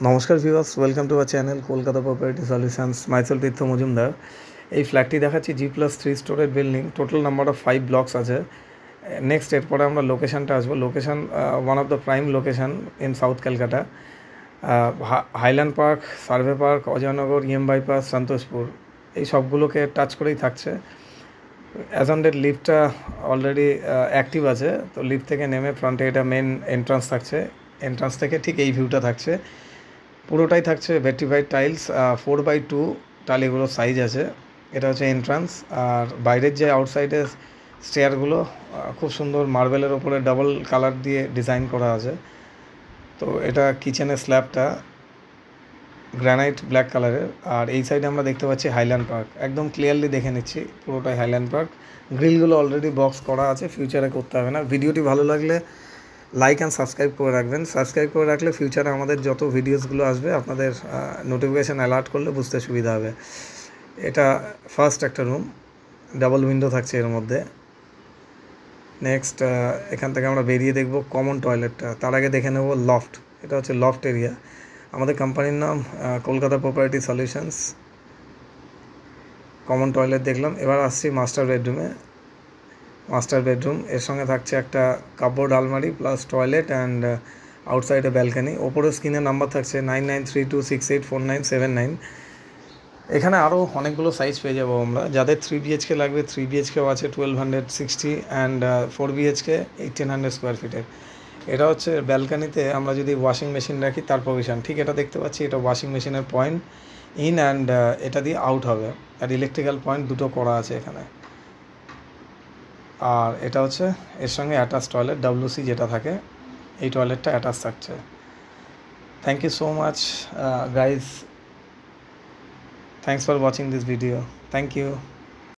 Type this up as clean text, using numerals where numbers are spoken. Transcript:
নমস্কার viewers, welcome to our channel Kolkata property solutions. Myself Tirtha Majumdar. এই ফ্ল্যাটটি দেখাচ্ছি G+3 storage building, total number of 5 blocks আছে। নেক্সট এরপরে আমরা লোকেশানটা আসবো। Location one of the prime location in south Calcutta. Highland Park, Survey Park, Ajaynagar, bypass, Santoshpur, এই সবগুলোকে টাচ করেই থাকছে। অ্যাজ অন ডেট লিফটটা অলরেডি অ্যাক্টিভ আছে, তো লিফট থেকে নেমে ফ্রন্টে এটা মেন এন্ট্রান্স থাকছে। এন্ট্রান্স থেকে ঠিক এই ভিউটা থাকছে, পুরোটাই থাকছে ভেট্রিফাইড টাইলস। 4x2 টালিগুলোর সাইজ আছে। এটা হচ্ছে এন্ট্রান্স। আর বাইরের যে আউটসাইডের স্টেয়ারগুলো খুব সুন্দর মার্বেলের ওপরে ডাবল কালার দিয়ে ডিজাইন করা আছে। তো এটা কিচেনের স্ল্যাবটা গ্রানাইট ব্ল্যাক কালারের। আর এই সাইডে আমরা দেখতে পাচ্ছি হাইল্যান্ড পার্ক, একদম ক্লিয়ারলি দেখে নিচ্ছি পুরোটাই হাইল্যান্ড পার্ক। গ্রিলগুলো অলরেডি বক্স করা আছে, ফিউচারে করতে হবে না। ভিডিওটি ভালো লাগলে লাইক অ্যান্ড সাবস্ক্রাইব করে রাখবেন। সাবস্ক্রাইব করে রাখলে ফিউচারে আমাদের যত ভিডিওসগুলো আসবে আপনাদের নোটিফিকেশান অ্যালার্ট করলে বুঝতে সুবিধা হবে। এটা ফার্স্ট একটা রুম, ডাবল উইন্ডো থাকছে এর মধ্যে। নেক্সট এখান থেকে আমরা বেরিয়ে দেখব কমন টয়লেটটা। তার আগে দেখে নেব লফট। এটা হচ্ছে লফট এরিয়া। আমাদের কোম্পানির নাম Kolkata property solutions. Common toilet দেখলাম, এবার আসছি মাস্টার বেডরুমে। মাস্টার বেডরুম এর সঙ্গে থাকছে একটা কাপবোর্ড আলমারি প্লাস টয়লেট অ্যান্ড আউটসাইডে ব্যালকানি। ওপরের স্ক্রিনে নাম্বার থাকছে 9932684979। এখানে আরও অনেকগুলো সাইজ পেয়ে যাবো আমরা। যাদের 3 BHK লাগবে 3 BHKও আছে 1260, অ্যান্ড 4 BHK 1800 স্কোয়ার ফিটের। এটা হচ্ছে ব্যালকানিতে আমরা যদি ওয়াশিং মেশিন রাখি তার প্রভিশন। ঠিক এটা দেখতে পাচ্ছি, এটা ওয়াশিং মেশিনের পয়েন্ট ইন অ্যান্ড এটা দিয়ে আউট হবে। আর ইলেকট্রিক্যাল পয়েন্ট দুটো করা আছে এখানে। আর এটা হচ্ছে এর সঙ্গে অ্যাটাচ টয়লেট, WC যেটা থাকে, এই টয়লেটটা অ্যাটাচ থাকছে। Thank you so much guys, thanks for watching this video. Thank you.